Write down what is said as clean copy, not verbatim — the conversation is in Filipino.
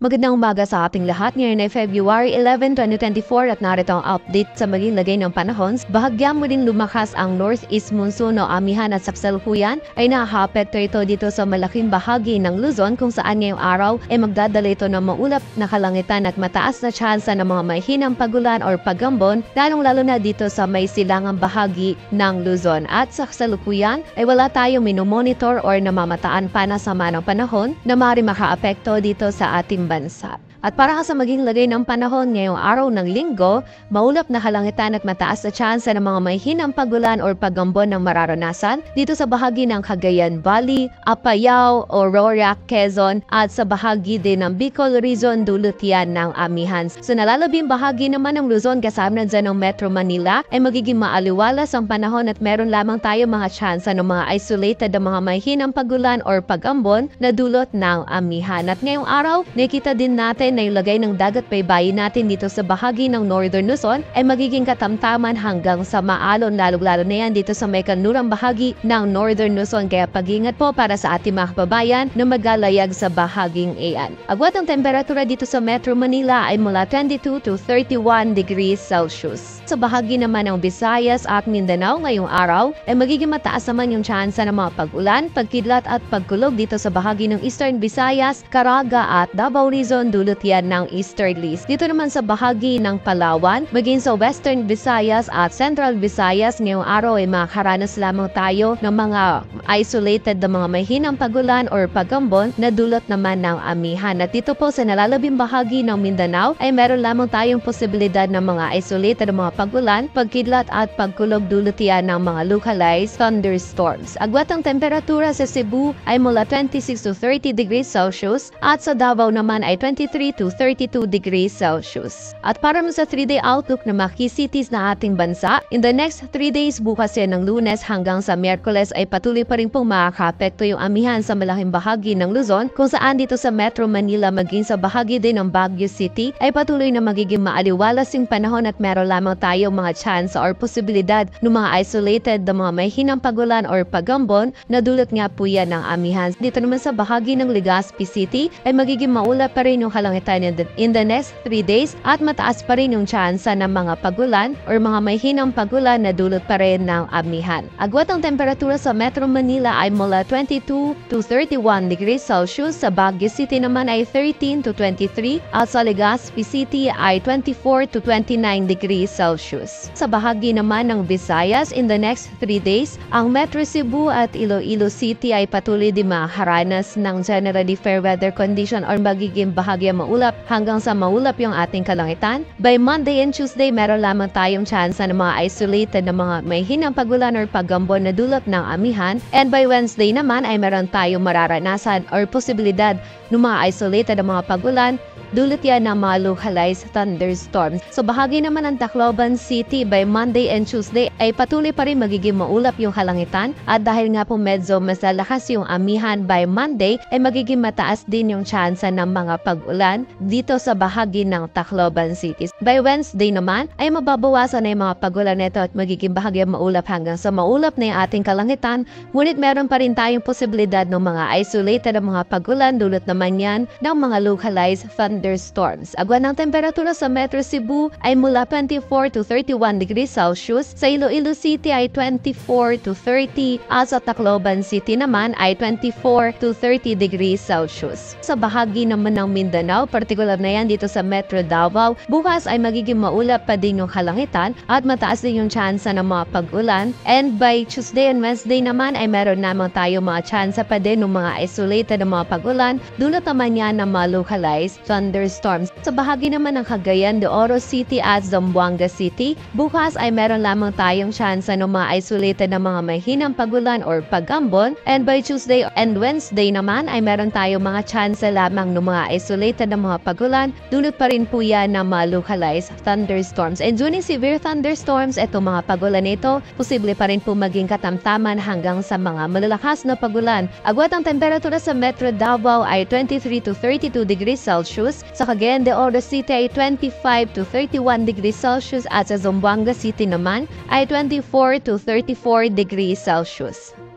Magandang umaga sa ating lahat. Ngayon ay February 11, 2024 at narito ang update sa maging lagay ng panahon. Bahagyang muling lumakas ang northeast monsoon o amihan at saksalukuyan ay nakaka-apekto ito dito sa malaking bahagi ng Luzon kung saan ngayong araw ay magdadala ito ng maulap na kalangitan at mataas na tsansa ng mga mahinang pagulan o pagambon, lalong-lalo na dito sa may silangang bahagi ng Luzon. At sa kasalukuyan ay wala tayong minomonitor or namamataan pa na sama ng panahon na maaaring maka-apekto dito sa ating bansa. At para sa maging lagay ng panahon ngayong araw ng linggo, maulap na kalangitan at mataas na tsansa ng mga mahinang pagulan o pagambon ng mararanasan dito sa bahagi ng Cagayan Valley, Apayao, Aurora, Quezon at sa bahagi din ng Bicol Region dulot yan ng amihan. Sa nalalabing bahagi naman ng Luzon kasama na dyan ng Metro Manila ay magiging maaliwalas ang panahon at meron lamang tayo mga tsansa ng mga isolated na mga mahinang pagulan o pagambon na dulot ng amihan. At ngayong araw, nakita din natin na yung lagay ng dagat baybayin natin dito sa bahagi ng Northern Luzon ay magiging katamtaman hanggang sa maalon, lalo-lalo na yan dito sa may kanlurang bahagi ng Northern Luzon. Kaya pag-ingat po para sa ating mga kababayan na magalayag sa bahaging iyan. Agwat ang temperatura dito sa Metro Manila ay mula 22 to 31 degrees Celsius. Sa bahagi naman ng Visayas at Mindanao ngayong araw ay magiging mataas naman yung tsansa ng mga pag-ulan, pagkidlat at pagkulog dito sa bahagi ng Eastern Visayas, Caraga at Davao Region dulot yan ng easterlies. Dito naman sa bahagi ng Palawan, maging sa Western Visayas at Central Visayas ngayong araw ay makakaranas lamang tayo ng mga isolated na mga mahinang pagulan or pagambon na dulot naman ng amihan. At dito po sa nalalabing bahagi ng Mindanao ay meron lamang tayong posibilidad ng mga isolated na mga pagulan, pagkidlat at pagkulog dulot yan ng mga localized thunderstorms. Agwat ang temperatura sa Cebu ay mula 26 to 30 degrees Celsius at sa Davao naman ay 23 to 32 degrees Celsius. At para mo sa 3-day outlook na mga key cities na ating bansa, in the next 3 days bukas yan ng Lunes hanggang sa Miyerkules ay patuloy pa rin pong makaka-apekto yung amihan sa malaking bahagi ng Luzon kung saan dito sa Metro Manila maging sa bahagi din ng Baguio City ay patuloy na magiging maaliwalas yung panahon at meron lamang tayong mga chance or posibilidad ng mga isolated na mga mahinang pagulan or pagambon na dulot nga po yan ng amihan. Dito naman sa bahagi ng Legazpi City ay magiging maulap pa rin yung kalangitan in the next 3 days at mataas pa rin yung tsansa ng mga pagulan or mga mahinang pagulan na dulot pa rin ng amihan. Agwat ang temperatura sa Metro Manila ay mula 22 to 31 degrees Celsius, sa Baguio City naman ay 13 to 23 at sa Legazpi City ay 24 to 29 degrees Celsius. Sa bahagi naman ng Visayas, in the next 3 days, ang Metro Cebu at Iloilo City ay patuloy din makaranas ng generally fair weather condition or magiging bahagi maulap hanggang sa maulap yung ating kalangitan. By Monday and Tuesday, meron lamang tayong tsansa ng mga isolated na mga may hinang pagulan or pagambon na dulot ng amihan. And by Wednesday naman ay meron tayong mararanasan or posibilidad ng mga isolated na mga pagulan dulot yan ng mga localized thunderstorms. So bahagi naman ng Tacloban City by Monday and Tuesday ay patuloy pa rin magiging maulap yung kalangitan at dahil nga po medyo mas lalakas yung amihan by Monday ay magiging mataas din yung tsansa ng mga pag-ulan dito sa bahagi ng Tacloban City. By Wednesday naman ay mababawasan na yung mga pag-ulan nito at magiging bahagi maulap hanggang sa maulap na yung ating kalangitan, ngunit meron pa rin tayong posibilidad ng mga isolated na mga pag-ulan dulot naman yan ng mga localized thunderstorms. Agwan ng temperatura sa Metro Cebu ay mula 24 to 31 degrees Celsius, sa Iloilo City ay 24 to 30 at sa Tacloban City naman ay 24 to 30 degrees Celsius. Sa bahagi naman ng Mindanao, partikular na yan dito sa Metro Davao, bukas ay magiging maulap pa din yung kalangitan at mataas din yung tsansa ng mga pag-ulan. And by Tuesday and Wednesday naman ay meron naman tayo mga tsansa pa din ng mga isolated na mga pag-ulan dulot naman yan ng mga localized thunderstorms. Sa bahagi naman ng Cagayan de Oro City at Zamboanga City, bukas ay meron lamang tayong tsansa ng mga isolated na mga mahinang pagulan or pagambon. And by Tuesday and Wednesday naman ay meron tayong mga tsansa lamang ng mga isolated na mga pagulan dulot pa rin po yan ng mga localized thunderstorms. And during severe thunderstorms, itong mga pagulan nito, posible pa rin po maging katamtaman hanggang sa mga malalakas na pagulan. Agwat ang temperatura sa Metro Davao ay 23 to 32 degrees Celsius, sa Cagayan de Oro City ay 25 to 31 degrees Celsius at sa Zamboanga City naman ay 24 to 34 degrees Celsius.